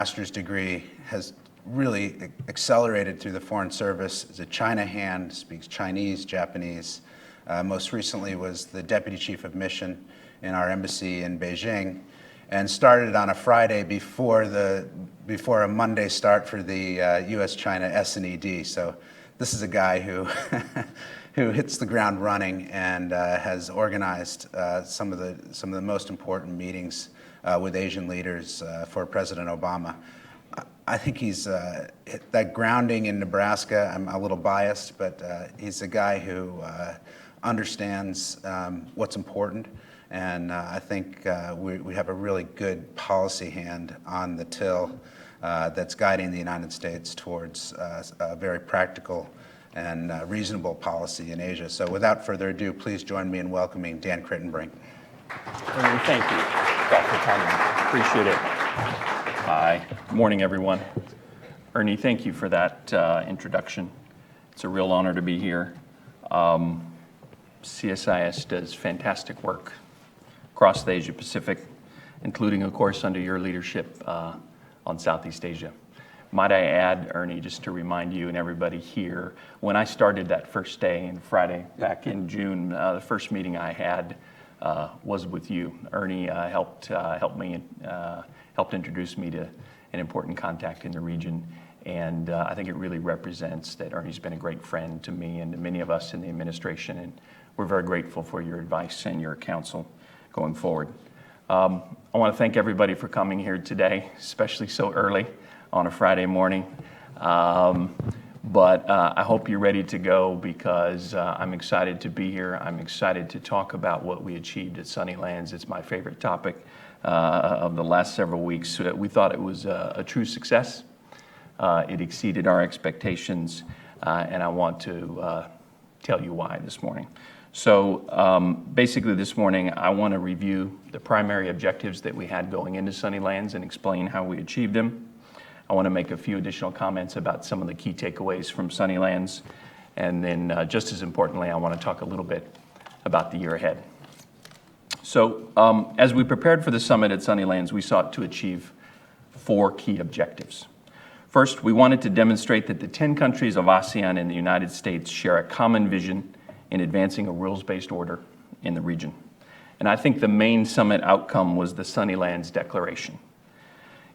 master's degree, has really accelerated through the Foreign Service, is a China hand, speaks Chinese, Japanese. Most recently was the Deputy Chief of Mission in our embassy in Beijing, and started on a Friday before a Monday start for the U.S.-China S&ED. So this is a guy who who hits the ground running and has organized some of the most important meetings with Asian leaders for President Obama. I think he's that grounding in Nebraska. I'm a little biased, but he's a guy who understands what's important, and I think we have a really good policy hand on the till that's guiding the United States towards a very practical and reasonable policy in Asia. So without further ado, please join me in welcoming Dan Kritenbrink. Ernie, thank you, Dr. Conlon. Appreciate it. Hi. Good morning, everyone. Ernie, thank you for that introduction. It's a real honor to be here. CSIS does fantastic work across the Asia Pacific, including, of course, under your leadership on Southeast Asia. Might I add, Ernie, just to remind you and everybody here, when I started that first day and Friday back in June, the first meeting I had was with you. Ernie helped introduce me to an important contact in the region, and I think it really represents that Ernie's been a great friend to me and to many of us in the administration, and we're very grateful for your advice and your counsel going forward. I want to thank everybody for coming here today, especially so early on a Friday morning. But I hope you're ready to go because I'm excited to be here. I'm excited to talk about what we achieved at Sunnylands. It's my favorite topic of the last several weeks. We thought it was a true success. It exceeded our expectations, and I want to tell you why this morning. So basically this morning, I want to review the primary objectives that we had going into Sunnylands and explain how we achieved them. I want to make a few additional comments about some of the key takeaways from Sunnylands. And then just as importantly, I want to talk a little bit about the year ahead. So as we prepared for the summit at Sunnylands, we sought to achieve 4 key objectives. First, we wanted to demonstrate that the 10 countries of ASEAN and the United States share a common vision in advancing a rules-based order in the region. And I think the main summit outcome was the Sunnylands Declaration.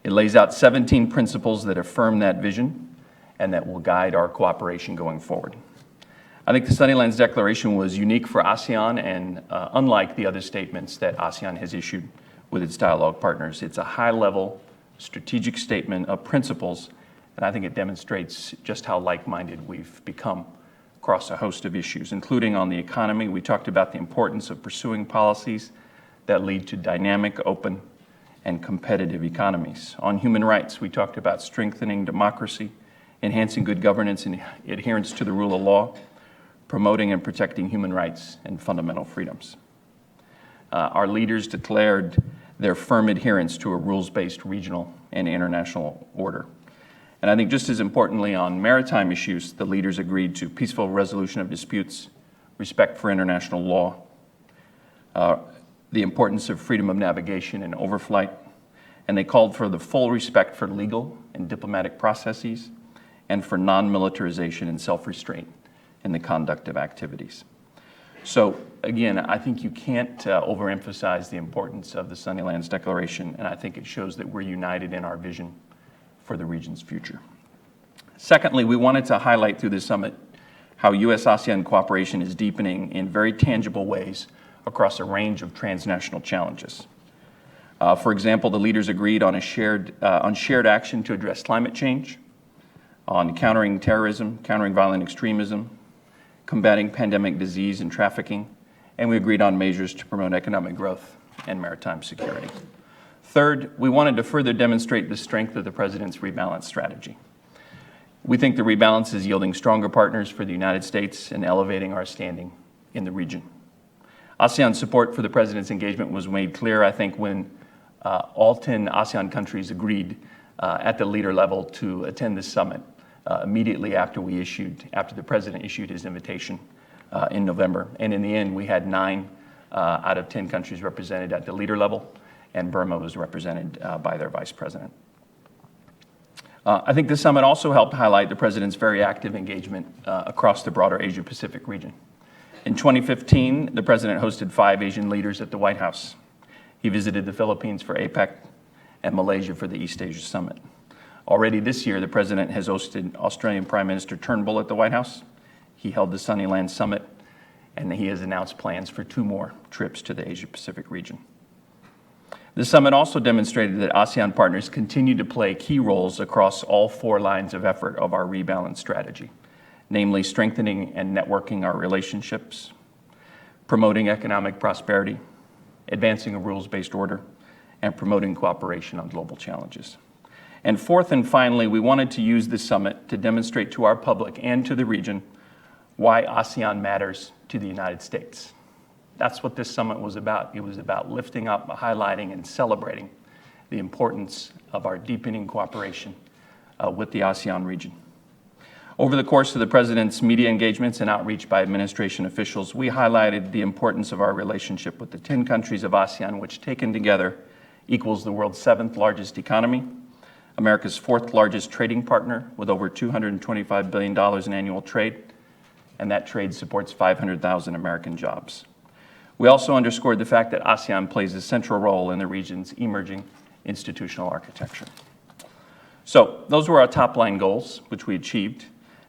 It lays out 17 principles that affirm that vision and that will guide our cooperation going forward. I think the Sunnylands Declaration was unique for ASEAN and unlike the other statements that ASEAN has issued with its dialogue partners. It's a high-level strategic statement of principles, and I think it demonstrates just how like-minded we've become across a host of issues, including on the economy. We talked about the importance of pursuing policies that lead to dynamic, open, and competitive economies. On human rights, we talked about strengthening democracy, enhancing good governance and adherence to the rule of law, promoting and protecting human rights and fundamental freedoms. Our leaders declared their firm adherence to a rules-based regional and international order. And I think just as importantly, on maritime issues, the leaders agreed to peaceful resolution of disputes, respect for international law, the importance of freedom of navigation and overflight, and they called for the full respect for legal and diplomatic processes and for non-militarization and self-restraint in the conduct of activities. So again, I think you can't overemphasize the importance of the Sunnylands Declaration, and I think it shows that we're united in our vision for the region's future. Secondly, we wanted to highlight through this summit how U.S.-ASEAN cooperation is deepening in very tangible ways across a range of transnational challenges. For example, the leaders agreed on shared action to address climate change, on countering terrorism, countering violent extremism, combating pandemic disease and trafficking, and we agreed on measures to promote economic growth and maritime security. Third, we wanted to further demonstrate the strength of the President's rebalance strategy. We think the rebalance is yielding stronger partners for the United States and elevating our standing in the region. ASEAN support for the President's engagement was made clear, I think, when all 10 ASEAN countries agreed at the leader level to attend this summit immediately after the President issued his invitation in November. And in the end, we had 9 out of 10 countries represented at the leader level, and Burma was represented by their Vice President. I think this summit also helped highlight the President's very active engagement across the broader Asia-Pacific region. In 2015, the President hosted 5 Asian leaders at the White House. He visited the Philippines for APEC and Malaysia for the East Asia Summit. Already this year, the President has hosted Australian Prime Minister Turnbull at the White House. He held the Sunnylands Summit, and he has announced plans for 2 more trips to the Asia-Pacific region. The summit also demonstrated that ASEAN partners continue to play key roles across all 4 lines of effort of our rebalance strategy, namely strengthening and networking our relationships, promoting economic prosperity, advancing a rules-based order, and promoting cooperation on global challenges. And fourth and finally, we wanted to use this summit to demonstrate to our public and to the region why ASEAN matters to the United States. That's what this summit was about. It was about lifting up, highlighting, and celebrating the importance of our deepening cooperation with the ASEAN region. Over the course of the President's media engagements and outreach by administration officials, we highlighted the importance of our relationship with the 10 countries of ASEAN, which taken together equals the world's 7th largest economy, America's 4th largest trading partner with over $225 billion in annual trade, and that trade supports 500,000 American jobs. We also underscored the fact that ASEAN plays a central role in the region's emerging institutional architecture. So those were our top-line goals, which we achieved.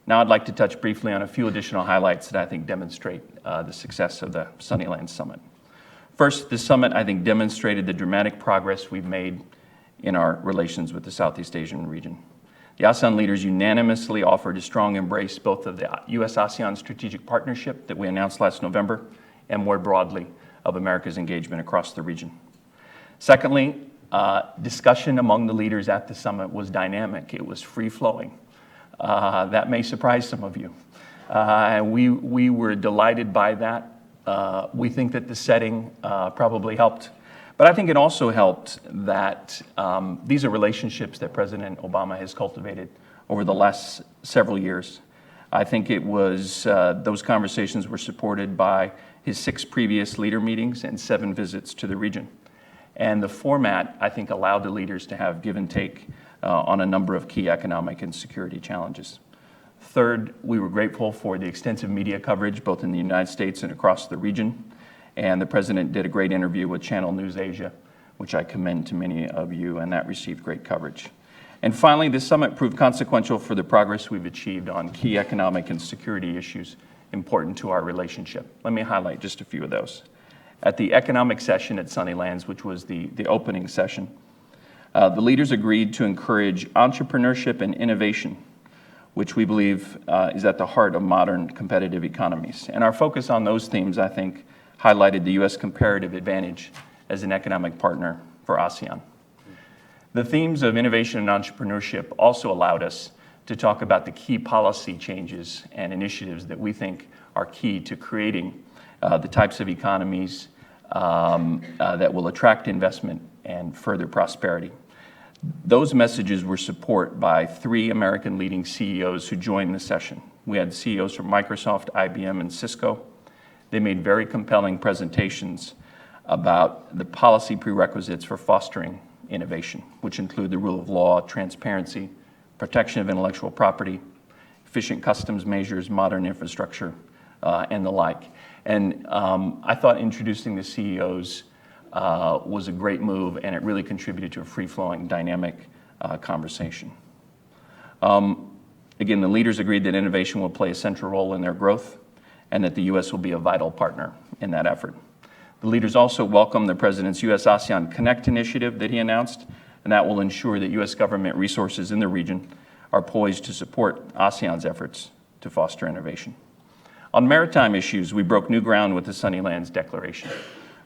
Now I'd like to touch briefly on a few additional highlights that I think demonstrate the success of the Sunnylands Summit. First, this summit, I think, demonstrated the dramatic progress we've made in our relations with the Southeast Asian region. The ASEAN leaders unanimously offered a strong embrace both of the U.S.-ASEAN strategic partnership that we announced last November and more broadly of America's engagement across the region. Secondly, discussion among the leaders at the summit was dynamic. It was free-flowing. That may surprise some of you. We were delighted by that. We think that the setting probably helped. But I think it also helped that these are relationships that President Obama has cultivated over the last several years. I think it was, those conversations were supported by his 6 previous leader meetings and 7 visits to the region. And the format, I think, allowed the leaders to have give and take on a number of key economic and security challenges. Third, we were grateful for the extensive media coverage, both in the United States and across the region. And the President did a great interview with Channel News Asia, which I commend to many of you, and that received great coverage. And finally, this summit proved consequential for the progress we've achieved on key economic and security issues important to our relationship. Let me highlight just a few of those. At the economic session at Sunnylands, which was the opening session, the leaders agreed to encourage entrepreneurship and innovation, which we believe is at the heart of modern competitive economies. And our focus on those themes, I think, highlighted the U.S. comparative advantage as an economic partner for ASEAN. The themes of innovation and entrepreneurship also allowed us to talk about the key policy changes and initiatives that we think are key to creating the types of economies that will attract investment and further prosperity. Those messages were supported by 3 American leading CEOs who joined the session. We had CEOs from Microsoft, IBM, and Cisco. They made very compelling presentations about the policy prerequisites for fostering innovation, which include the rule of law, transparency, protection of intellectual property, efficient customs measures, modern infrastructure, and the like. And I thought introducing the CEOs was a great move, and it really contributed to a free-flowing, dynamic conversation. Again, the leaders agreed that innovation will play a central role in their growth and that the U.S. will be a vital partner in that effort. The leaders also welcomed the President's U.S.-ASEAN Connect initiative that he announced, and that will ensure that U.S. government resources in the region are poised to support ASEAN's efforts to foster innovation. On maritime issues, we broke new ground with the Sunnylands Declaration.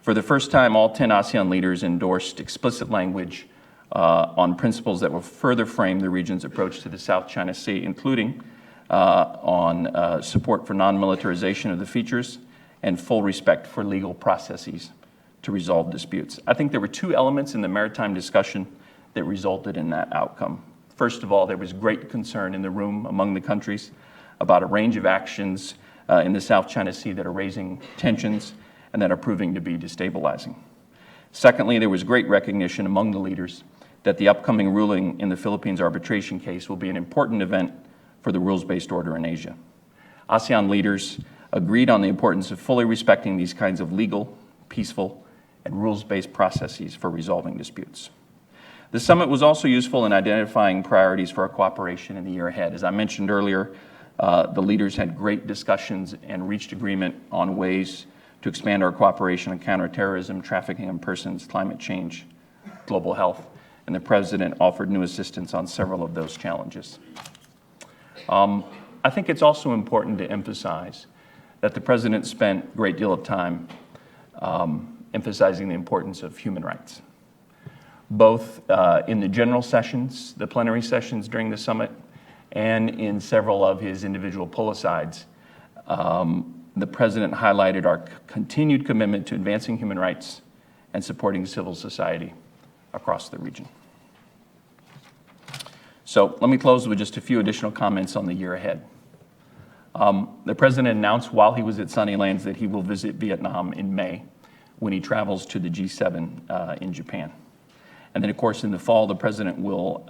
For the first time, all 10 ASEAN leaders endorsed explicit language on principles that will further frame the region's approach to the South China Sea, including on support for non-militarization of the features and full respect for legal processes to resolve disputes. I think there were 2 elements in the maritime discussion that resulted in that outcome. First of all, there was great concern in the room among the countries about a range of actions in the South China Sea that are raising tensions and that are proving to be destabilizing. Secondly, there was great recognition among the leaders that the upcoming ruling in the Philippines arbitration case will be an important event for the rules-based order in Asia. ASEAN leaders agreed on the importance of fully respecting these kinds of legal, peaceful, and rules-based processes for resolving disputes. The summit was also useful in identifying priorities for our cooperation in the year ahead. As I mentioned earlier, the leaders had great discussions and reached agreement on ways to expand our cooperation on counterterrorism, trafficking in persons, climate change, global health, and the President offered new assistance on several of those challenges. I think it's also important to emphasize that the President spent a great deal of time emphasizing the importance of human rights, both in the general sessions, the plenary sessions during the summit, and in several of his individual pull-asides. The President highlighted our continued commitment to advancing human rights and supporting civil society across the region. So let me close with just a few additional comments on the year ahead. The President announced while he was at Sunnylands that he will visit Vietnam in May when he travels to the G7 in Japan. And then, of course, in the fall, the President will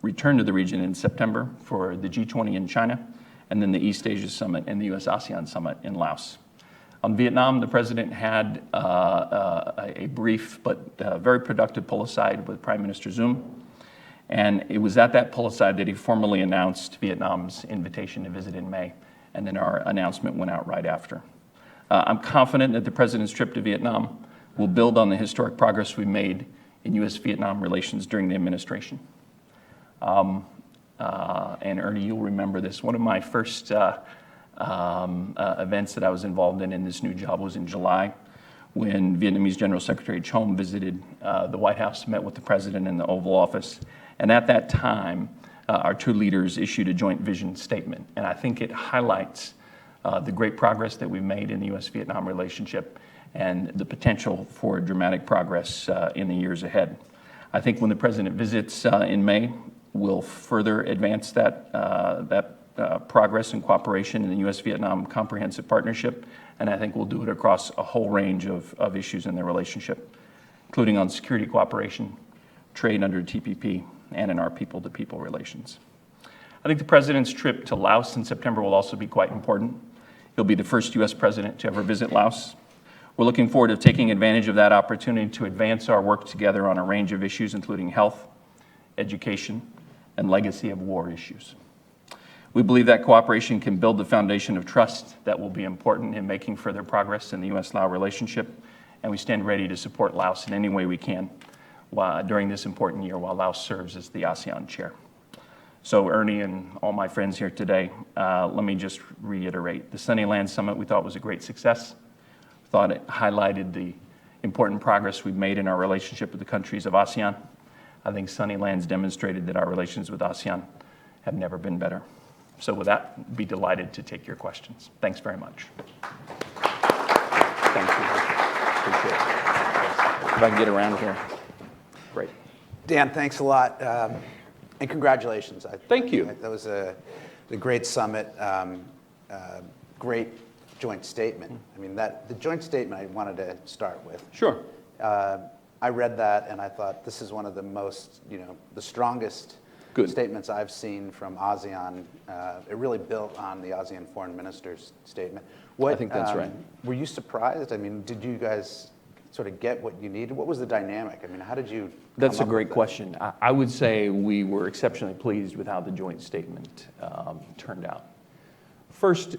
return to the region in September for the G20 in China, and then the East Asia Summit and the U.S.-ASEAN Summit in Laos. On Vietnam, the President had a brief but very productive pull-aside with Prime Minister Zoom. And it was at that pull-aside that he formally announced Vietnam's invitation to visit in May, and then our announcement went out right after. I'm confident that the President's trip to Vietnam will build on the historic progress we made in U.S.-Vietnam relations during the administration. And Ernie, you'll remember this. One of my first events that I was involved in this new job was in July, when Vietnamese General Secretary Chom visited the White House, met with the President in the Oval Office. And at that time, our two leaders issued a joint vision statement. And I think it highlights the great progress that we've made in the U.S.-Vietnam relationship and the potential for dramatic progress in the years ahead. I think when the President visits in May, we'll further advance that progress and cooperation in the U.S.-Vietnam Comprehensive Partnership, and I think we'll do it across a whole range of issues in the relationship, including on security cooperation, trade under TPP, and in our people-to-people relations. I think the President's trip to Laos in September will also be quite important. He'll be the first U.S. President to ever visit Laos. We're looking forward to taking advantage of that opportunity to advance our work together on a range of issues, including health, education, and legacy of war issues. We believe that cooperation can build the foundation of trust that will be important in making further progress in the U.S.-Laos relationship, and we stand ready to support Laos in any way we can during this important year while Laos serves as the ASEAN Chair. So Ernie and all my friends here today, let me just reiterate. The Sunnylands Summit we thought was a great success. We thought it highlighted the important progress we've made in our relationship with the countries of ASEAN. I think Sunnylands demonstrated that our relations with ASEAN have never been better. So with that, I'd be delighted to take your questions. Thanks very much. Thank you. Appreciate it. If I can get around here. Great. Dan, thanks a lot, and congratulations. Thank you. That was a great summit, great joint statement. I mean, the joint statement I wanted to start with. Sure. I read that and I thought this is one of the most, the strongest statements I've seen from ASEAN. It really built on the ASEAN foreign minister's statement. I think that's right. Were you surprised? I mean, did you guys sort of get what you needed? What was the dynamic? I mean, how did you That's a great question. I would say we were exceptionally pleased with how the joint statement turned out. First,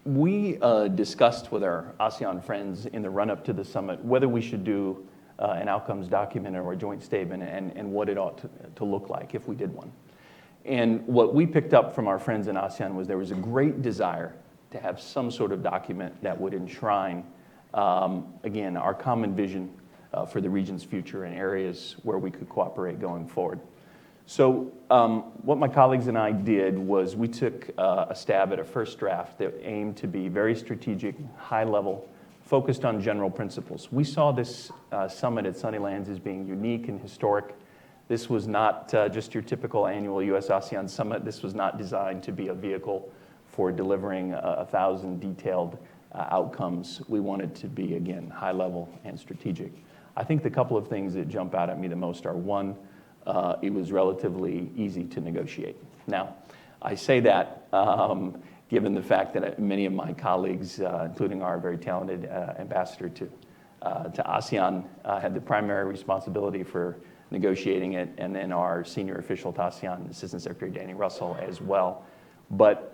we discussed with our ASEAN friends in the run-up to the summit whether we should do an outcomes document or a joint statement and what it ought to look like if we did one. And what we picked up from our friends in ASEAN was there was a great desire to have some sort of document that would enshrine, again, our common vision for the region's future and areas where we could cooperate going forward. So what my colleagues and I did was we took a stab at a first draft that aimed to be very strategic, high level, focused on general principles. We saw this summit at Sunnylands as being unique and historic. This was not just your typical annual U.S.-ASEAN summit. This was not designed to be a vehicle for delivering 1,000 detailed outcomes. We wanted to be, again, high level and strategic. I think the couple of things that jump out at me the most are, one, it was relatively easy to negotiate. Now, I say that given the fact that many of my colleagues, including our very talented ambassador to ASEAN, had the primary responsibility for negotiating it, and then our senior official to ASEAN, Assistant Secretary Danny Russell, as well. But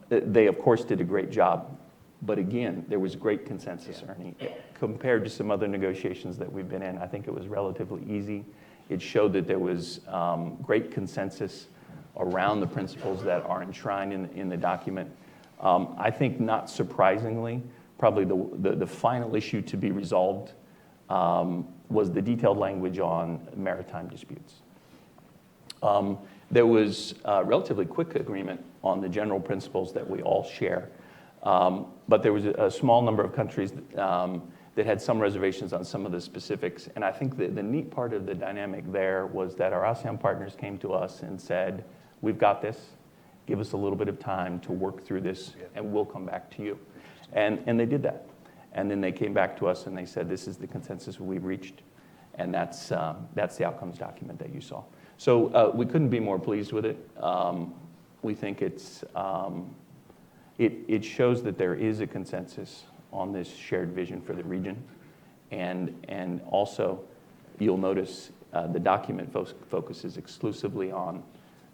they, of course, did a great job. But again, there was great consensus, Ernie. Compared to some other negotiations that we've been in, I think it was relatively easy. It showed that there was great consensus around the principles that are enshrined in the document. I think, not surprisingly, probably the final issue to be resolved was the detailed language on maritime disputes. There was a relatively quick agreement on the general principles that we all share, but there was a small number of countries that had some reservations on some of the specifics. And I think the neat part of the dynamic there was that our ASEAN partners came to us and said, we've got this, give us a little bit of time to work through this, and we'll come back to you. And they did that. And then they came back to us and they said, this is the consensus we've reached, and that's the outcomes document that you saw. So we couldn't be more pleased with it. We think it shows that there is a consensus on this shared vision for the region. And also, you'll notice the document focuses exclusively on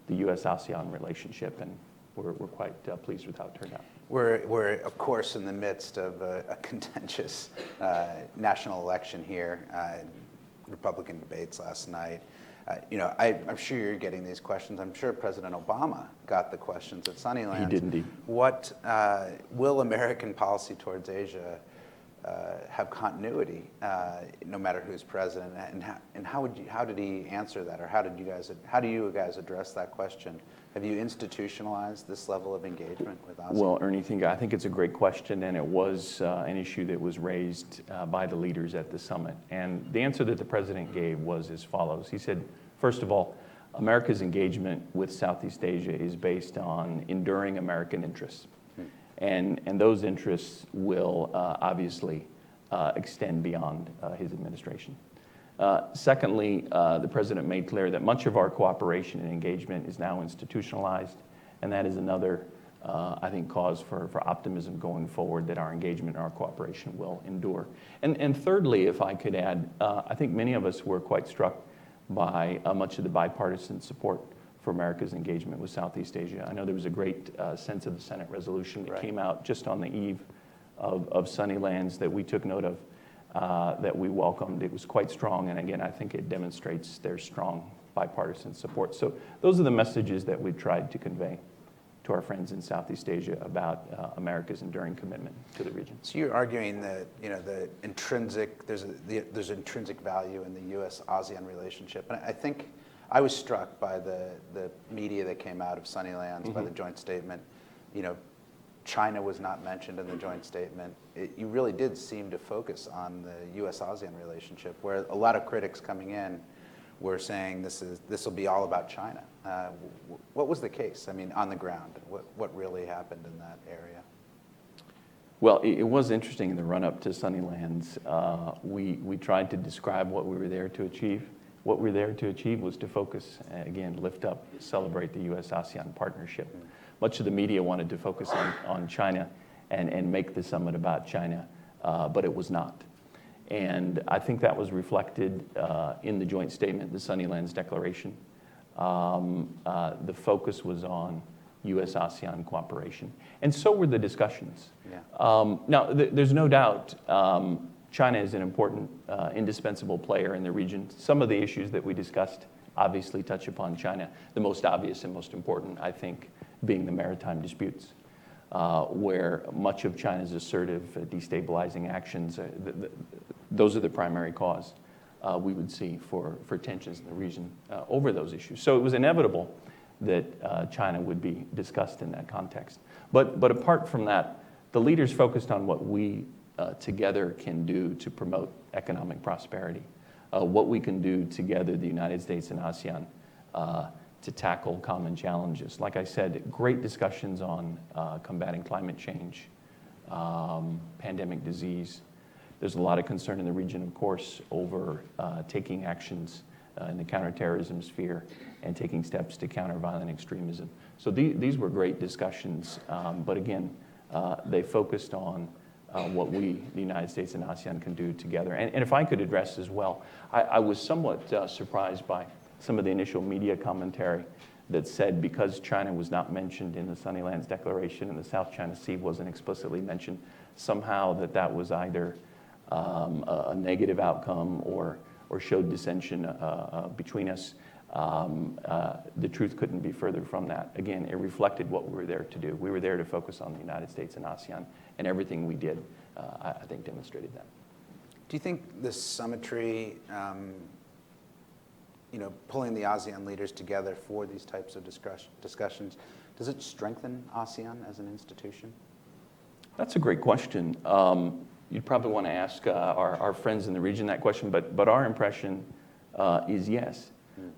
the U.S.-ASEAN relationship, and we're quite pleased with how it turned out. We're of course in the midst of a contentious national election here. Republican debates last night. I'm sure you're getting these questions. I'm sure President Obama got the questions at Sunnylands. He did indeed. What will American policy towards Asia have continuity, no matter who's president? And how did he answer that, or how do you guys address that question? Have you institutionalized this level of engagement with ASEAN? Well, Ernie, I think it's a great question, and it was an issue that was raised by the leaders at the summit. And the answer that the president gave was as follows. He said, first of all, America's engagement with Southeast Asia is based on enduring American interests. And those interests will obviously extend beyond his administration. Secondly, the president made clear that much of our cooperation and engagement is now institutionalized, and that is another, I think, cause for optimism going forward, that our engagement and our cooperation will endure. And thirdly, if I could add, I think many of us were quite struck by much of the bipartisan support for America's engagement with Southeast Asia. I know there was a great sense of the Senate resolution that came out just on the eve of Sunnylands that we took note of, that we welcomed. It was quite strong, and again, I think it demonstrates their strong bipartisan support. So those are the messages that we tried to convey to our friends in Southeast Asia about America's enduring commitment to the region. So you're arguing that there's intrinsic value in the U.S.-ASEAN relationship, and I think I was struck by the media that came out of Sunnylands, by the joint statement. China was not mentioned in the joint statement. You really did seem to focus on the U.S.-ASEAN relationship, where a lot of critics coming in were saying this will be all about China. What was the case? I mean, on the ground, what really happened in that area? Well, it was interesting in the run-up to Sunnylands. We tried to describe what we were there to achieve. What we were there to achieve was to focus, again, lift up, celebrate the U.S.-ASEAN partnership. Much of the media wanted to focus on China and make the summit about China, but it was not. And I think that was reflected in the joint statement, the Sunnylands Declaration. The focus was on U.S.-ASEAN cooperation. And so were the discussions. Yeah. Now, there's no doubt China is an important, indispensable player in the region. Some of the issues that we discussed obviously touch upon China. The most obvious and most important, I think, being the maritime disputes, where much of China's assertive, destabilizing actions, those are the primary cause we would see for tensions in the region over those issues. So it was inevitable that China would be discussed in that context. But apart from that, the leaders focused on what we together can do to promote economic prosperity, what we can do together, the United States and ASEAN, to tackle common challenges. Like I said, great discussions on combating climate change, pandemic disease. There's a lot of concern in the region, of course, over taking actions in the counterterrorism sphere and taking steps to counter violent extremism. So these were great discussions, but again, they focused on what we, the United States and ASEAN, can do together. And if I could address as well, I was somewhat surprised by some of the initial media commentary that said because China was not mentioned in the Sunnylands Declaration and the South China Sea wasn't explicitly mentioned, somehow that was either a negative outcome or showed dissension between us. The truth couldn't be further from that. Again, it reflected what we were there to do. We were there to focus on the United States and ASEAN, and everything we did, I think, demonstrated that. Do you think this summitry, pulling the ASEAN leaders together for these types of discussions, does it strengthen ASEAN as an institution? That's a great question. You'd probably want to ask our friends in the region that question, but our impression is yes.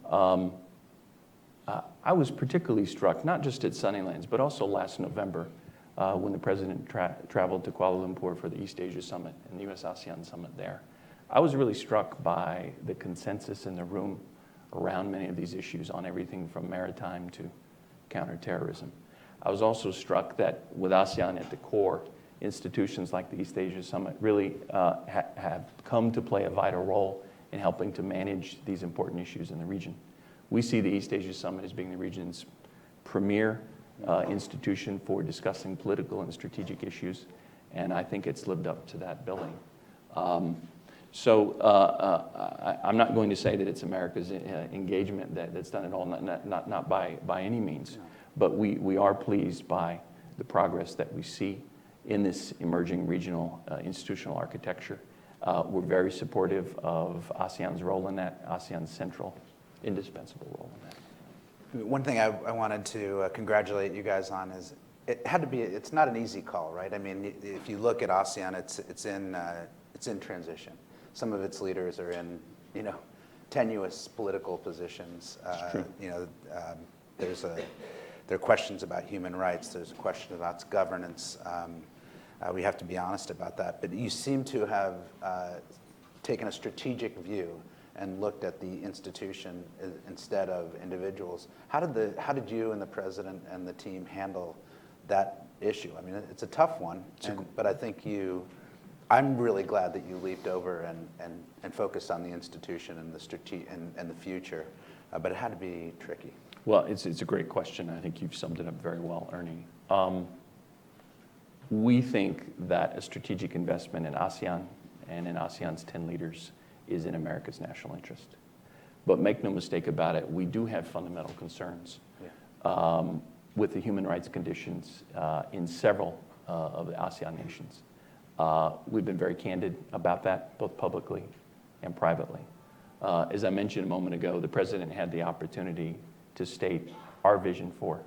I was particularly struck, not just at Sunnylands, but also last November when the president traveled to Kuala Lumpur for the East Asia Summit and the U.S.-ASEAN Summit there. I was really struck by the consensus in the room around many of these issues on everything from maritime to counterterrorism. I was also struck that with ASEAN at the core, institutions like the East Asia Summit really have come to play a vital role in helping to manage these important issues in the region. We see the East Asia Summit as being the region's premier institution for discussing political and strategic issues, and I think it's lived up to that billing. So I'm not going to say that it's America's engagement that's done it all, not by any means, but we are pleased by the progress that we see in this emerging regional institutional architecture. We're very supportive of ASEAN's role in that, ASEAN's central, indispensable role in that. One thing I wanted to congratulate you guys on is it's not an easy call, right? I mean, if you look at ASEAN, it's in transition. Some of its leaders are in, tenuous political positions. There are questions about human rights. There's a question about governance. We have to be honest about that. But you seem to have taken a strategic view and looked at the institution instead of individuals. How did you and the president and the team handle that issue? I mean, it's a tough one, but I think I'm really glad that you leaped over and focused on the institution and the future, but it had to be tricky. Well, it's a great question. I think you've summed it up very well, Ernie. We think that a strategic investment in ASEAN and in ASEAN's 10 leaders is in America's national interest. But make no mistake about it, we do have fundamental concerns with the human rights conditions in several of the ASEAN nations. We've been very candid about that, both publicly and privately. As I mentioned a moment ago, the president had the opportunity to state our vision for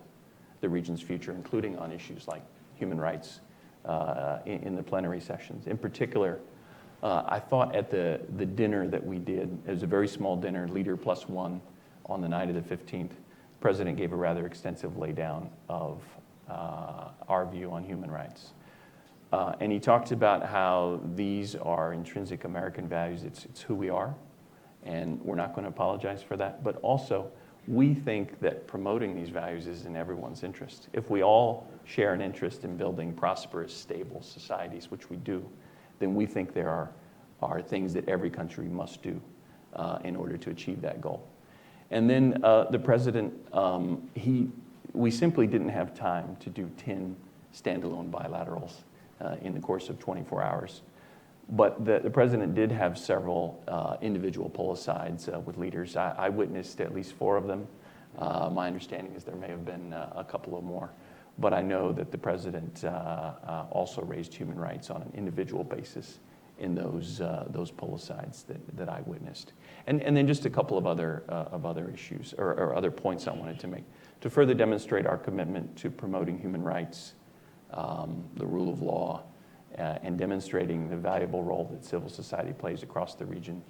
the region's future, including on issues like human rights in the plenary sessions. In particular, I thought at the dinner that we did, it was a very small dinner, leader plus one, on the night of the 15th, the president gave a rather extensive laydown of our view on human rights. And he talked about how these are intrinsic American values. It's who we are, and we're not going to apologize for that. But also, we think that promoting these values is in everyone's interest. If we all share an interest in building prosperous, stable societies, which we do, then we think there are things that every country must do in order to achieve that goal. And then the president, we simply didn't have time to do 10 standalone bilaterals in the course of 24 hours. But the president did have several individual pull-asides with leaders. I witnessed at least 4 of them. My understanding is there may have been a couple of more. But I know that the president also raised human rights on an individual basis in those pull-asides that I witnessed. And then just a couple of other issues or other points I wanted to make. To further demonstrate our commitment to promoting human rights, the rule of law, and demonstrating the valuable role that civil society plays across the region,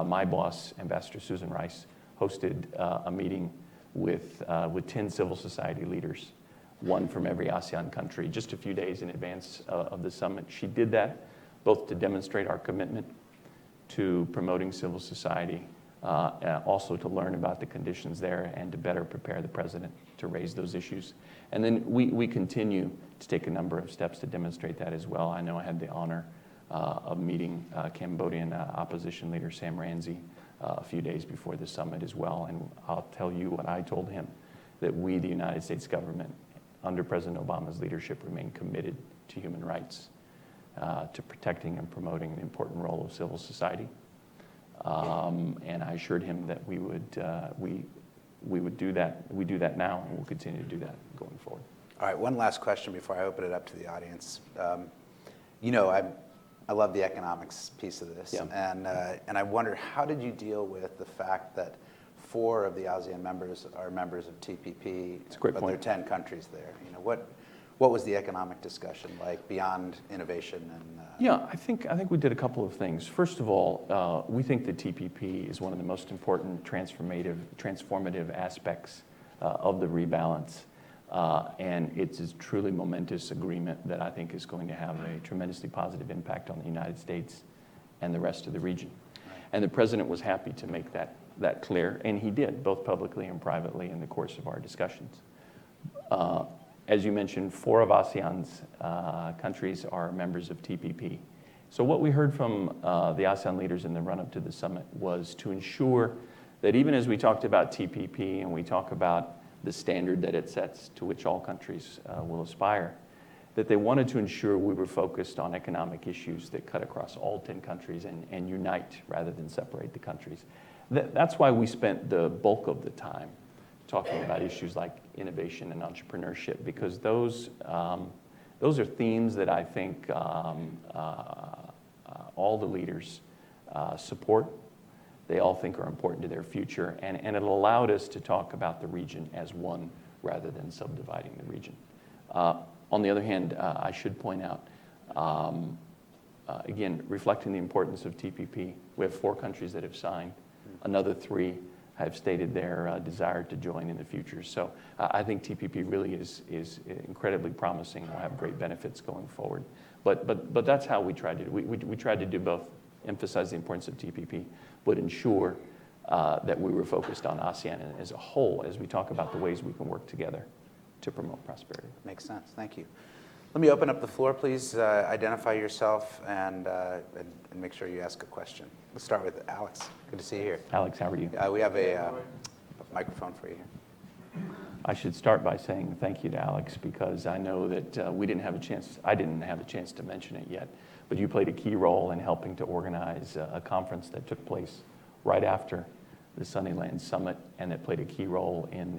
my boss, Ambassador Susan Rice, hosted a meeting with 10 civil society leaders, one from every ASEAN country, just a few days in advance of the summit. She did that both to demonstrate our commitment to promoting civil society, and also to learn about the conditions there and to better prepare the president to raise those issues. And then we continue to take a number of steps to demonstrate that as well. I know I had the honor of meeting Cambodian opposition leader Sam Rainsy a few days before the summit as well, and I'll tell you what I told him, that we, the United States government, under President Obama's leadership, remain committed to human rights, to protecting and promoting the important role of civil society. And I assured him that we would do that. We do that now, and we'll continue to do that going forward. All right, one last question before I open it up to the audience. I love the economics piece of this, Yeah. and I wonder, how did you deal with the fact that 4 of the ASEAN members are members of TPP, It's a great but point. there are 10 countries there? What was the economic discussion like beyond innovation and? Yeah, I think we did a couple of things. First of all, we think the TPP is one of the most important transformative aspects of the rebalance. And it's a truly momentous agreement that I think is going to have a tremendously positive impact on the United States and the rest of the region. Right. And the president was happy to make that clear, and he did, both publicly and privately in the course of our discussions. As you mentioned, 4 of ASEAN's countries are members of TPP. So what we heard from the ASEAN leaders in the run-up to the summit was to ensure that even as we talked about TPP and we talk about the standard that it sets to which all countries will aspire, that they wanted to ensure we were focused on economic issues that cut across all 10 countries and unite rather than separate the countries. That's why we spent the bulk of the time talking about issues like innovation and entrepreneurship, because those are themes that I think all the leaders support. They all think are important to their future, and it allowed us to talk about the region as one rather than subdividing the region. On the other hand, I should point out, again, reflecting the importance of TPP, we have 4 countries that have signed. Another 3 have stated their desire to join in the future. So I think TPP really is incredibly promising. We'll have great benefits going forward. But that's how we tried to do. We tried to do both, emphasize the importance of TPP, but ensure that we were focused on ASEAN as a whole as we talk about the ways we can work together to promote prosperity. Makes sense. Thank you. Let me open up the floor, please. Identify yourself and make sure you ask a question. Let's start with Alex. Good to see you here. Alex, how are you? We have a microphone for you here. I should start by saying thank you to Alex, because I know that I didn't have a chance to mention it yet, but you played a key role in helping to organize a conference that took place right after the Sunnylands Summit, and that played a key role in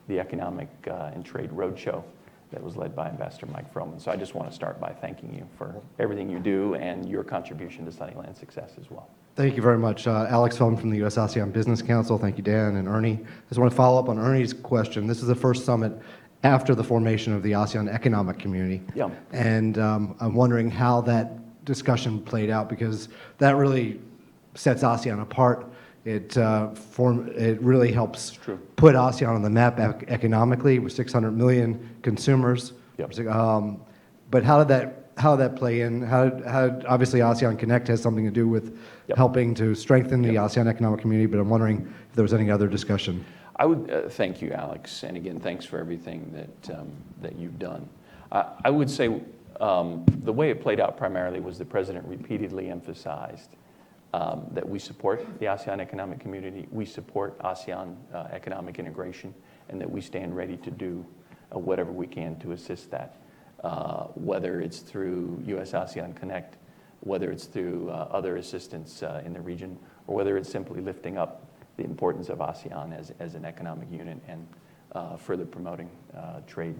the Economic and Trade Roadshow that was led by Ambassador Mike Froman. So I just want to start by thanking you for everything you do and your contribution to Sunnyland's success as well. Thank you very much. Alex Feldman from the U.S. ASEAN Business Council. Thank you, Dan and Ernie. I just want to follow up on Ernie's question. This is the first summit after the formation of the ASEAN Economic Community. Yeah. And I'm wondering how that discussion played out, because that really sets ASEAN apart. It really helps put ASEAN on the map economically with 600 million consumers. Yep. But how did that play in? How obviously ASEAN Connect has something to do with helping to strengthen the ASEAN economic community, but I'm wondering if there was any other discussion. I would thank you, Alex, and again, thanks for everything that you've done. I would say the way it played out primarily was the president repeatedly emphasized that we support the ASEAN economic community, we support ASEAN economic integration, and that we stand ready to do whatever we can to assist that, whether it's through U.S. ASEAN Connect, whether it's through other assistance in the region, or whether it's simply lifting up the importance of ASEAN as an economic unit and further promoting trade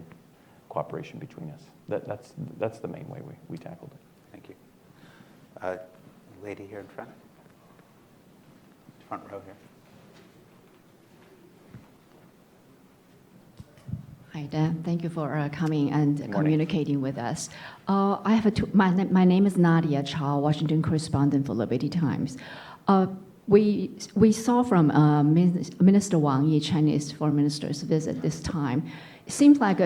cooperation between us. That's the main way we tackled it. Thank you. Lady here in front. Front row here. Hi, Dan. Thank you for coming and Good morning. communicating with us. I have my name is Nadia Chow, Washington correspondent for Liberty Times. we saw from Minister Wang Yi, Chinese foreign minister's visit this time, it seems like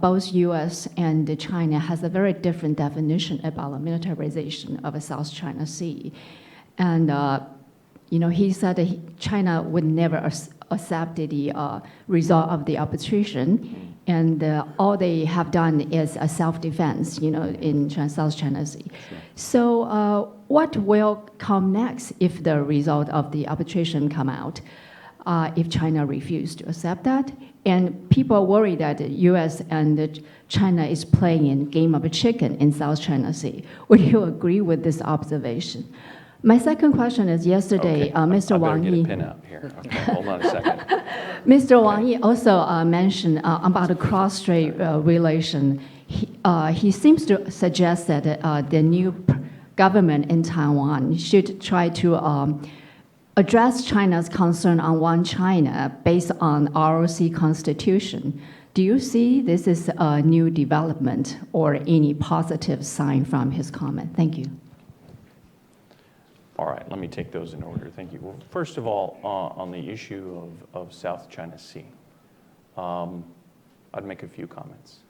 both U.S. and China has a very different definition about the militarization of the South China Sea. And he said that China would never accept the result of the arbitration, and all they have done is a self-defense, in South China Sea. Sure. So what will come next if the result of the arbitration come out, if China refuses to accept that? And people worry that the U.S. and China is playing a game of chicken in South China Sea. Would you agree with this observation? My second question is yesterday, Mr. Wang Yi. I better get a pin out here. Okay, hold on a second. Mr. Wang Yi also mentioned about the cross-strait relation. He seems to suggest that the new government in Taiwan should try to address China's concern on one China based on ROC Constitution. Do you see this is a new development or any positive sign from his comment? Thank you. All right, let me take those in order. Thank you. Well, first of all, on the issue of South China Sea, I'd make a few comments.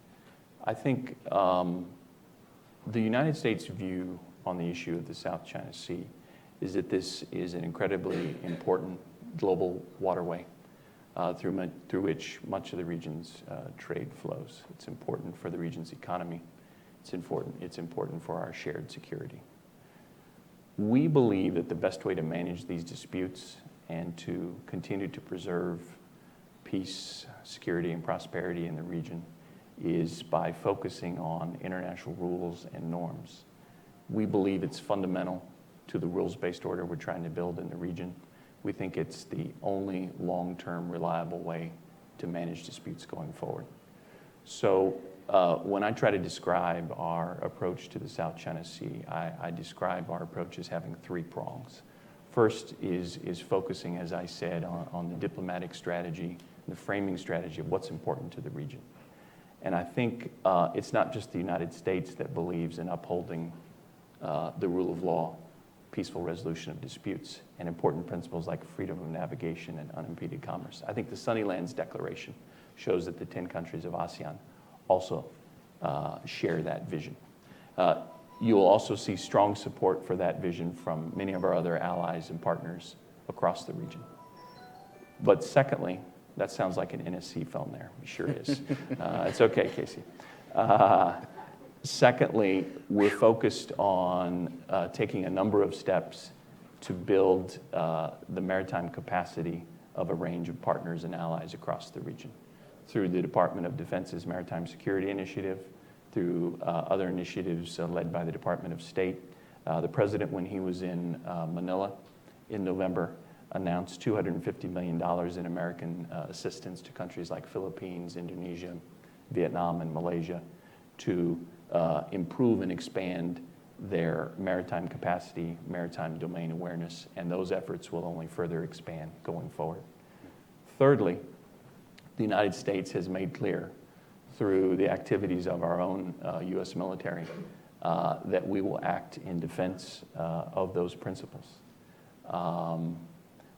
I think the United States' view on the issue of the South China Sea is that this is an incredibly important global waterway through which much of the region's trade flows. It's important for the region's economy. It's important for our shared security. We believe that the best way to manage these disputes and to continue to preserve peace, security, and prosperity in the region is by focusing on international rules and norms. We believe it's fundamental to the rules-based order we're trying to build in the region. We think it's the only long-term reliable way to manage disputes going forward. So when I try to describe our approach to the South China Sea, I describe our approach as having three prongs. First is focusing, as I said, on the diplomatic strategy, the framing strategy of what's important to the region. And I think it's not just the United States that believes in upholding the rule of law, peaceful resolution of disputes, and important principles like freedom of navigation and unimpeded commerce. I think the Sunnylands Declaration shows that the 10 countries of ASEAN also share that vision. You'll also see strong support for that vision from many of our other allies and partners across the region. But secondly, that sounds like an NSC film there. It sure is. It's okay, Casey. Secondly, we're focused on taking a number of steps to build the maritime capacity of a range of partners and allies across the region through the Department of Defense's Maritime Security Initiative, through other initiatives led by the Department of State. The president, when he was in Manila in November, announced $250 million in American assistance to countries like Philippines, Indonesia, Vietnam, and Malaysia to improve and expand their maritime capacity, maritime domain awareness, and those efforts will only further expand going forward. Thirdly, the United States has made clear through the activities of our own U.S. military that we will act in defense of those principles.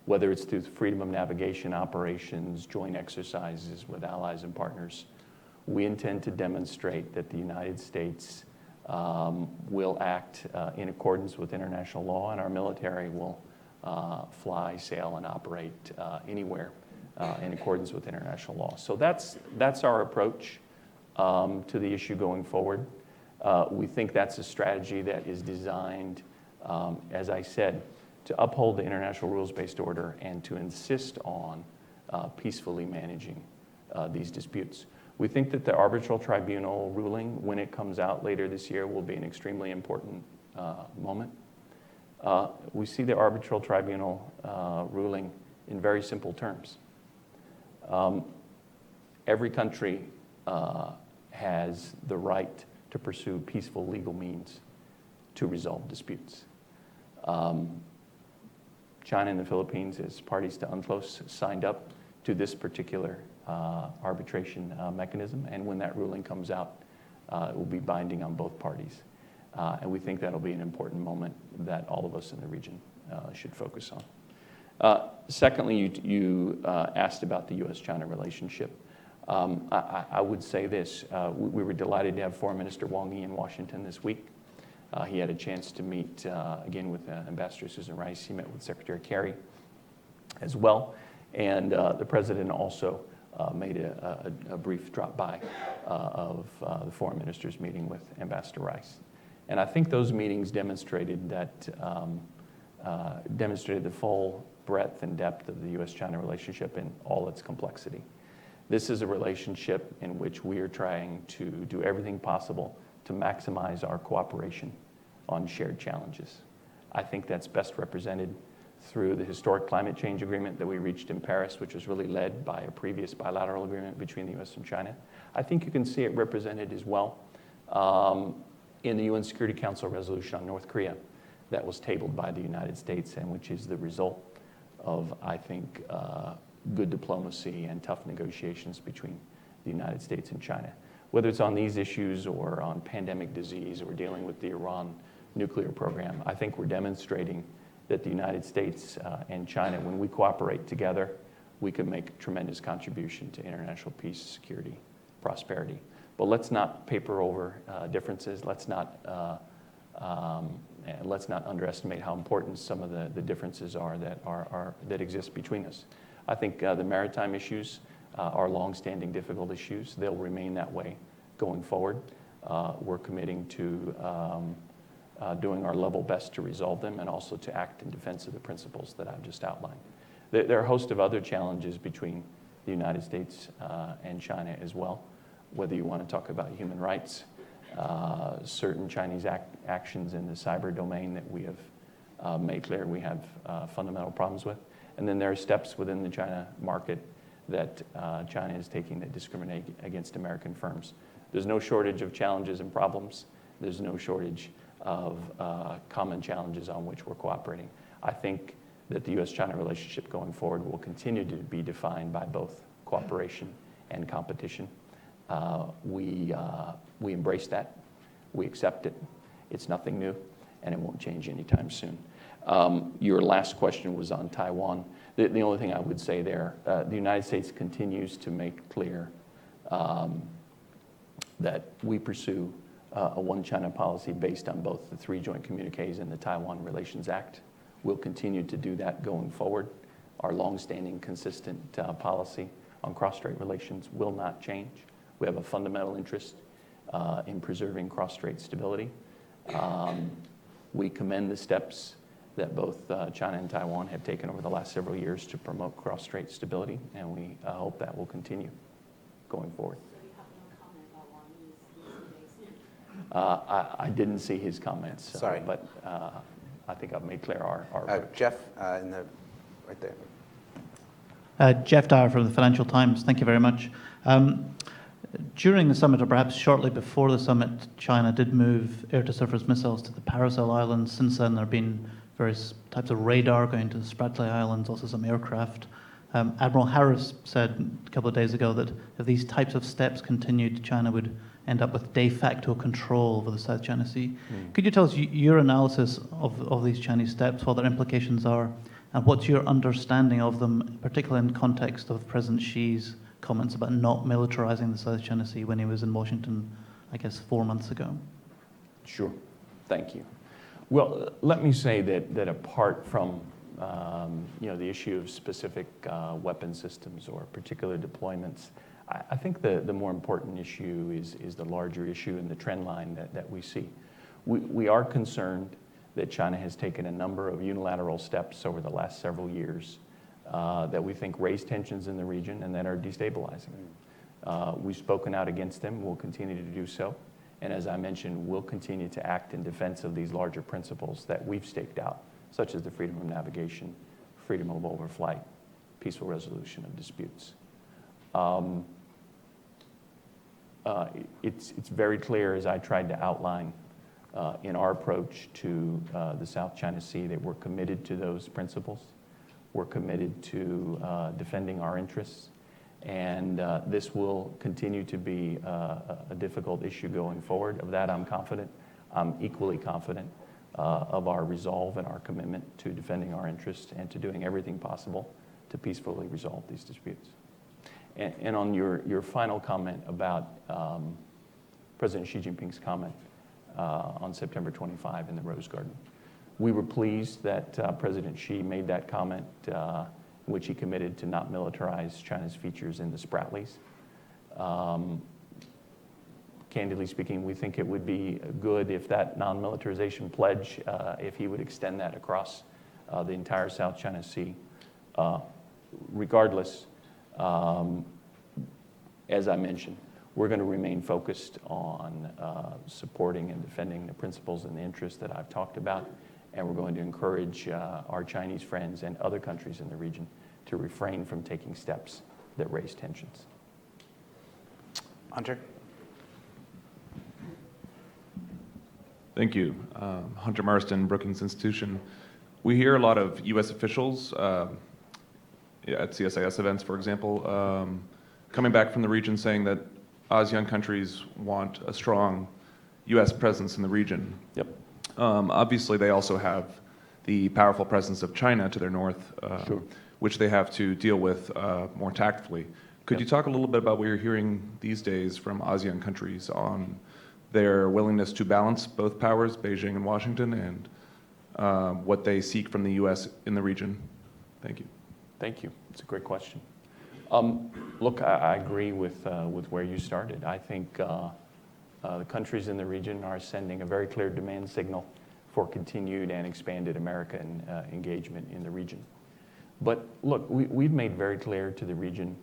Whether it's through freedom of navigation operations, joint exercises with allies and partners, we intend to demonstrate that the United States will act in accordance with international law, and our military will fly, sail, and operate anywhere in accordance with international law. So that's our approach to the issue going forward. We think that's a strategy that is designed, as I said, to uphold the international rules-based order and to insist on peacefully managing these disputes. We think that the arbitral tribunal ruling, when it comes out later this year, will be an extremely important moment. We see the arbitral tribunal ruling in very simple terms. Every country has the right to pursue peaceful legal means to resolve disputes. China and the Philippines, as parties to UNCLOS, signed up to this particular arbitration mechanism, and when that ruling comes out, it will be binding on both parties. And we think that'll be an important moment that all of us in the region should focus on. Secondly, you asked about the U.S.-China relationship. I would say this. We were delighted to have Foreign Minister Wang Yi in Washington this week. He had a chance to meet again with Ambassador Susan Rice. He met with Secretary Kerry as well. And the President also made a brief drop-by of the Foreign Ministers meeting with Ambassador Rice. And I think those meetings demonstrated the full breadth and depth of the U.S.-China relationship in all its complexity. This is a relationship in which we are trying to do everything possible to maximize our cooperation on shared challenges. I think that's best represented through the historic climate change agreement that we reached in Paris, which was really led by a previous bilateral agreement between the U.S. and China. I think you can see it represented as well in the UN Security Council resolution on North Korea that was tabled by the United States and which is the result of, I think, good diplomacy and tough negotiations between the United States and China. Whether it's on these issues or on pandemic disease or dealing with the Iran nuclear program, I think we're demonstrating that the United States and China, when we cooperate together, we can make a tremendous contribution to international peace, security, prosperity. But let's not paper over differences. Let's not underestimate how important some of the differences are that exist between us. I think the maritime issues are long-standing, difficult issues. They'll remain that way going forward. We're committing to doing our level best to resolve them and also to act in defense of the principles that I've just outlined. There are a host of other challenges between the United States and China as well, whether you want to talk about human rights, certain Chinese actions in the cyber domain that we have made clear we have fundamental problems with. And then there are steps within the China market that China is taking that discriminate against American firms. There's no shortage of challenges and problems. There's no shortage of common challenges on which we're cooperating. I think that the U.S.-China relationship going forward will continue to be defined by both cooperation and competition. We embrace that. We accept it. It's nothing new, and it won't change anytime soon. Your last question was on Taiwan. The only thing I would say there, the United States continues to make clear that we pursue a one-China policy based on both the 3 joint communiques and the Taiwan Relations Act. We'll continue to do that going forward. Our longstanding, consistent policy on cross-strait relations will not change. We have a fundamental interest in preserving cross-strait stability. We commend the steps that both China and Taiwan have taken over the last several years to promote cross-strait stability, and we hope that will continue going forward. So you have no comment about Wang Yi's I didn't see his comments. Sorry. But I think I've made clear our approach. Jeff, right there. Jeff Dyer from the Financial Times. Thank you very much. During the summit, or perhaps shortly before the summit, China did move air-to-surface missiles to the Paracel Islands. Since then, there have been various types of radar going to the Spratly Islands, also some aircraft. Admiral Harris said a couple of days ago that if these types of steps continued, China would end up with de facto control over the South China Sea. Could you tell us your analysis of these Chinese steps, what their implications are, and what's your understanding of them, particularly in context of President Xi's comments about not militarizing the South China Sea when he was in Washington, I guess, 4 months ago? Sure. Thank you. Well, let me say that apart from the issue of specific weapon systems or particular deployments, I think the more important issue is the larger issue and the trend line that we see. We are concerned that China has taken a number of unilateral steps over the last several years that we think raise tensions in the region and that are destabilizing. We've spoken out against them. We'll continue to do so. And as I mentioned, we'll continue to act in defense of these larger principles that we've staked out, such as the freedom of navigation, freedom of overflight, peaceful resolution of disputes. It's very clear, as I tried to outline in our approach to the South China Sea, that we're committed to those principles. We're committed to defending our interests. And this will continue to be a difficult issue going forward. Of that, I'm confident. I'm equally confident of our resolve and our commitment to defending our interests and to doing everything possible to peacefully resolve these disputes. And on your final comment about President Xi Jinping's comment on September 25 in the Rose Garden, we were pleased that President Xi made that comment in which he committed to not militarize China's features in the Spratlys. Candidly speaking, we think it would be good if that non-militarization pledge, if he would extend that across the entire South China Sea. Regardless, as I mentioned, we're going to remain focused on supporting and defending the principles and the interests that I've talked about, and we're going to encourage our Chinese friends and other countries in the region to refrain from taking steps that raise tensions. Hunter? Thank you. Hunter Marston, Brookings Institution. We hear a lot of U.S. officials at CSIS events, for example, coming back from the region saying that ASEAN countries want a strong U.S. presence in the region. Yep. Obviously, they also have the powerful presence of China to their north, Sure. which they have to deal with more tactfully. Could you talk a little bit about what you're hearing these days from ASEAN countries on their willingness to balance both powers, Beijing and Washington, and what they seek from the U.S. in the region? Thank you. Thank you. It's a great question. Look, I agree with where you started. I think the countries in the region are sending a very clear demand signal for continued and expanded American engagement in the region. But look, we've made very clear to the region,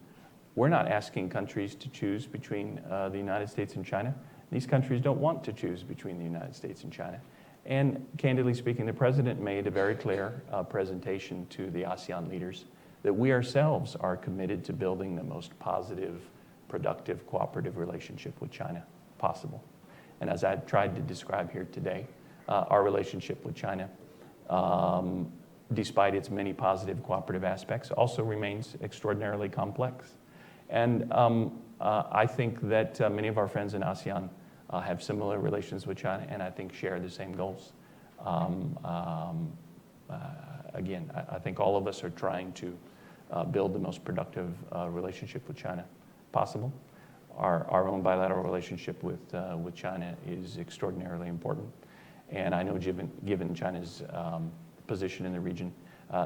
we're not asking countries to choose between the United States and China. These countries don't want to choose between the United States and China. And candidly speaking, the president made a very clear presentation to the ASEAN leaders that we ourselves are committed to building the most positive, productive, cooperative relationship with China possible. And as I've tried to describe here today, our relationship with China, despite its many positive cooperative aspects, also remains extraordinarily complex. And I think that many of our friends in ASEAN have similar relations with China, and I think share the same goals. Again, I think all of us are trying to build the most productive relationship with China possible. Our own bilateral relationship with China is extraordinarily important, and I know given China's position in the region,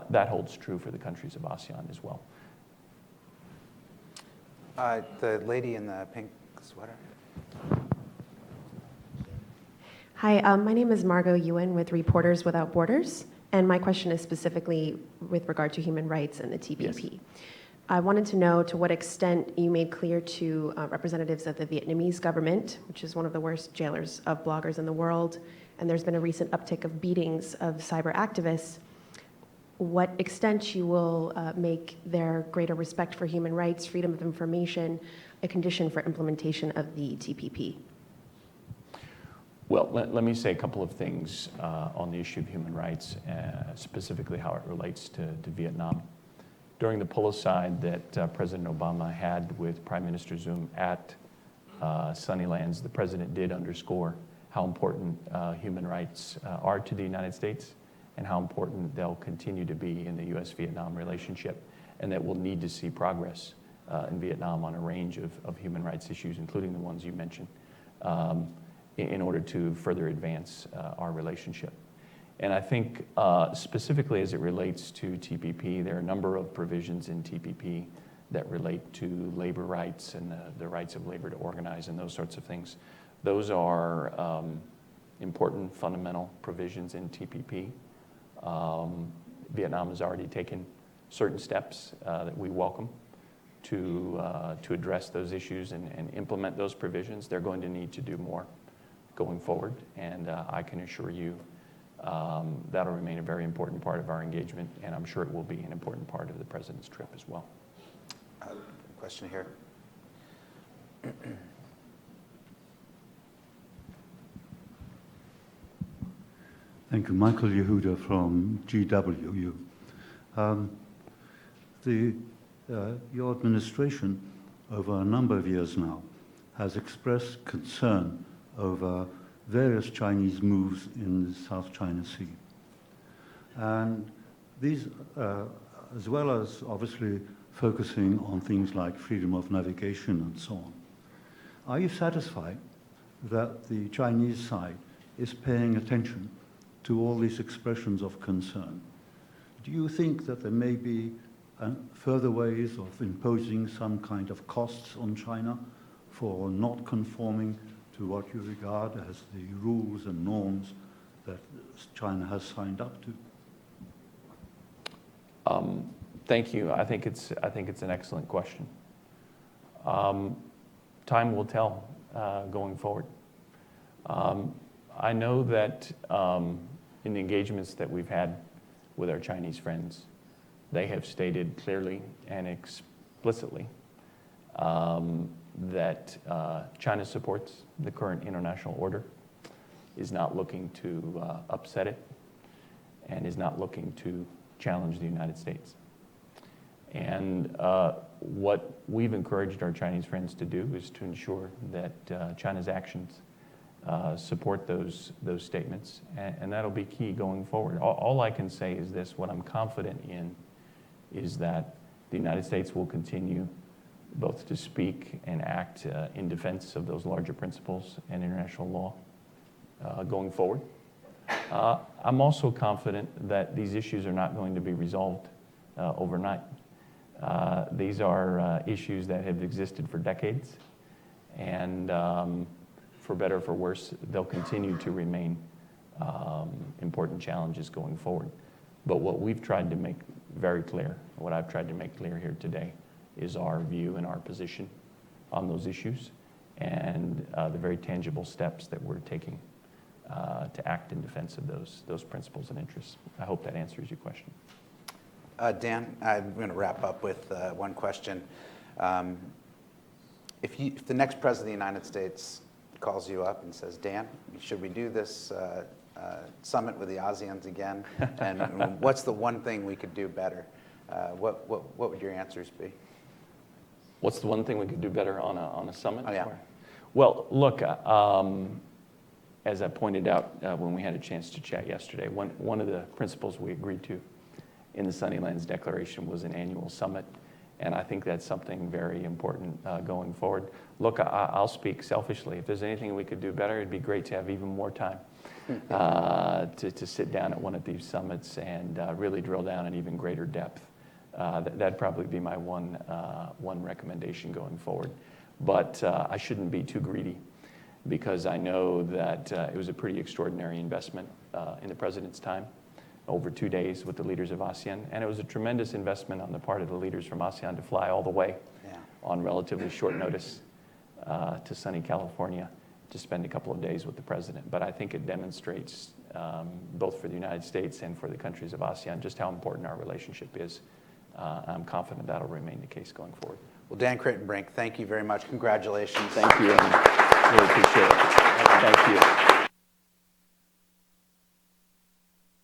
that holds true for the countries of ASEAN as well. The lady in the pink sweater. Hi, my name is Margot Ewan with Reporters Without Borders, and my question is specifically with regard to human rights and the TPP. Yes. I wanted to know to what extent you made clear to representatives of the Vietnamese government, which is one of the worst jailers of bloggers in the world, and there's been a recent uptick of beatings of cyber activists, what extent you will make their greater respect for human rights, freedom of information, a condition for implementation of the TPP? Well, let me say a couple of things on the issue of human rights, specifically how it relates to Vietnam. During the pull-aside that President Obama had with Prime Minister Zoom at Sunnylands, the president did underscore how important human rights are to the United States and how important they'll continue to be in the U.S.-Vietnam relationship, and that we'll need to see progress in Vietnam on a range of human rights issues, including the ones you mentioned, in order to further advance our relationship. And I think specifically as it relates to TPP, there are a number of provisions in TPP that relate to labor rights and the rights of labor to organize and those sorts of things. Those are important fundamental provisions in TPP. Vietnam has already taken certain steps that we welcome to address those issues and implement those provisions. They're going to need to do more going forward, and I can assure you that'll remain a very important part of our engagement, and I'm sure it will be an important part of the president's trip as well. Question here. Thank you. Michael Yehuda from GWU. Your administration, over a number of years now, has expressed concern over various Chinese moves in the South China Sea. And these, as well as obviously focusing on things like freedom of navigation and so on, are you satisfied that the Chinese side is paying attention to all these expressions of concern? Do you think that there may be further ways of imposing some kind of costs on China for not conforming to what you regard as the rules and norms that China has signed up to? Thank you. I think it's an excellent question. Time will tell going forward. I know that in the engagements that we've had with our Chinese friends, they have stated clearly and explicitly that China supports the current international order, is not looking to upset it, and is not looking to challenge the United States. And what we've encouraged our Chinese friends to do is to ensure that China's actions support those statements, and that'll be key going forward. All I can say is this: what I'm confident in is that the United States will continue both to speak and act in defense of those larger principles and international law going forward. I'm also confident that these issues are not going to be resolved overnight. These are issues that have existed for decades, and for better or for worse, they'll continue to remain important challenges going forward. But what we've tried to make very clear, what I've tried to make clear here today, is our view and our position on those issues, and the very tangible steps that we're taking to act in defense of those principles and interests. I hope that answers your question. Dan, I'm going to wrap up with one question. If the next president of the United States calls you up and says, Dan, should we do this summit with the ASEANs again? And what's the one thing we could do better? What would your answers be? What's the one thing we could do better on a summit? Oh, yeah. Well, look, as I pointed out when we had a chance to chat yesterday, one of the principles we agreed to in the Sunnylands Declaration was an annual summit, and I think that's something very important going forward. Look, I'll speak selfishly. If there's anything we could do better, it'd be great to have even more time to sit down at one of these summits and really drill down in even greater depth. That'd probably be my one recommendation going forward. But I shouldn't be too greedy, because I know that it was a pretty extraordinary investment in the president's time, over 2 days with the leaders of ASEAN, and it was a tremendous investment on the part of the leaders from ASEAN to fly all the way on relatively short notice to sunny California to spend a couple of days with the president. But I think it demonstrates, both for the United States and for the countries of ASEAN, just how important our relationship is. I'm confident that'll remain the case going forward. Well, Dan Kritenbrink, thank you very much. Congratulations. Thank you. Really appreciate it.